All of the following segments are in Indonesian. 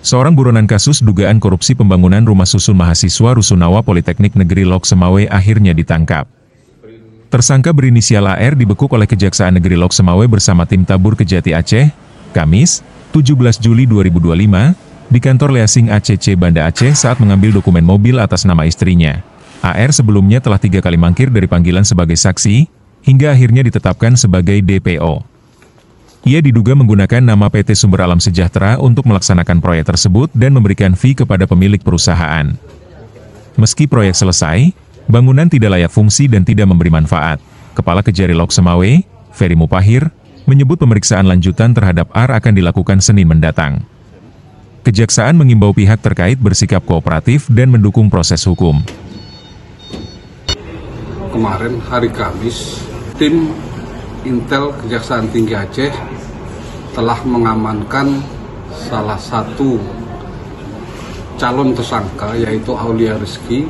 Seorang buronan kasus dugaan korupsi pembangunan rumah susun mahasiswa Rusunawa Politeknik Negeri Lok Semawe akhirnya ditangkap. Tersangka berinisial AR dibekuk oleh Kejaksaan Negeri Lok Semawe bersama tim tabur Kejati Aceh, Kamis, 17 Juli 2025, di kantor Leasing ACC Banda Aceh saat mengambil dokumen mobil atas nama istrinya. AR sebelumnya telah 3 kali mangkir dari panggilan sebagai saksi, hingga akhirnya ditetapkan sebagai DPO. Ia diduga menggunakan nama PT Sumber Alam Sejahtera untuk melaksanakan proyek tersebut dan memberikan fee kepada pemilik perusahaan. Meski proyek selesai, bangunan tidak layak fungsi dan tidak memberi manfaat. Kepala Kejari Lok Semawe, Ferry Mupahir, menyebut pemeriksaan lanjutan terhadap AR akan dilakukan Senin mendatang. Kejaksaan mengimbau pihak terkait bersikap kooperatif dan mendukung proses hukum. Kemarin hari Kamis, tim Intel Kejaksaan Tinggi Aceh telah mengamankan salah satu calon tersangka yaitu Aulia Rizky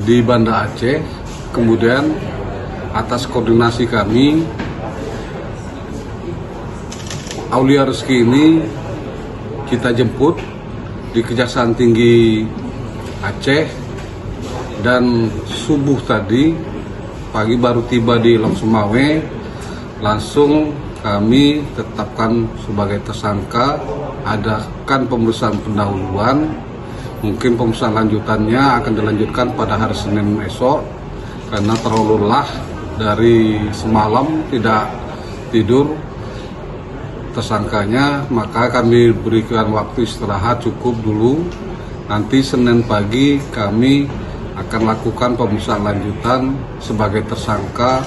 di Banda Aceh. Kemudian atas koordinasi kami, Aulia Rizky ini kita jemput di Kejaksaan Tinggi Aceh dan subuh tadi pagi baru tiba di Lok Semawe, langsung kami tetapkan sebagai tersangka, adakan pemeriksaan pendahuluan. Mungkin pemeriksaan lanjutannya akan dilanjutkan pada hari Senin esok, karena terlalu lelah dari semalam tidak tidur tersangkanya, maka kami berikan waktu istirahat cukup dulu. Nanti Senin pagi kami akan lakukan pemeriksaan lanjutan sebagai tersangka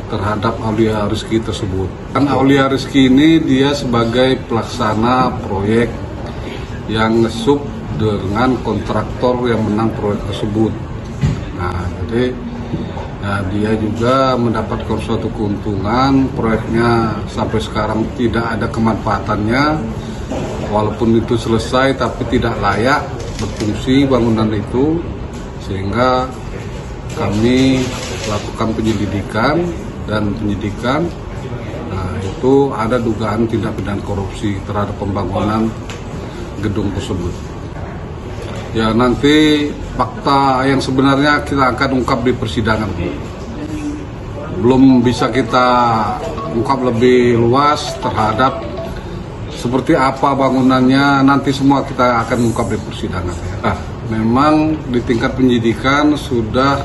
terhadap Aulia Rizky tersebut. Dan Aulia Rizky ini dia sebagai pelaksana proyek yang ngesub dengan kontraktor yang menang proyek tersebut. Nah, jadi dia juga mendapatkan suatu keuntungan, proyeknya sampai sekarang tidak ada kemanfaatannya, walaupun itu selesai tapi tidak layak berfungsi bangunan itu, sehingga kami lakukan penyelidikan dan penyidikan. Nah, itu ada dugaan tindak pidana korupsi terhadap pembangunan gedung tersebut. Ya, nanti fakta yang sebenarnya kita akan ungkap di persidangan. Belum bisa kita ungkap lebih luas terhadap seperti apa bangunannya, nanti semua kita akan ungkap di persidangan. Nah, memang di tingkat penyidikan sudah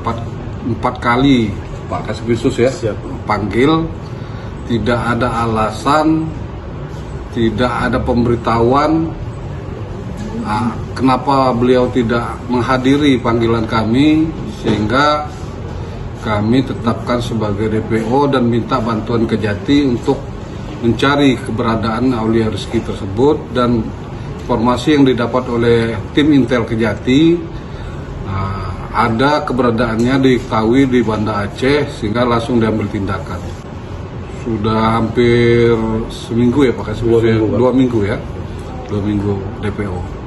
4 kali Pak Kasbisus ya panggil, tidak ada alasan, tidak ada pemberitahuan kenapa beliau tidak menghadiri panggilan kami, sehingga kami tetapkan sebagai DPO dan minta bantuan Kejati untuk mencari keberadaan Aulia Rizky tersebut. Dan informasi yang didapat oleh tim Intel Kejati, ada keberadaannya diketahui di Banda Aceh, sehingga langsung diambil tindakan. Sudah hampir seminggu ya Pak Kasbisus, 2 minggu ya, 2 minggu DPO.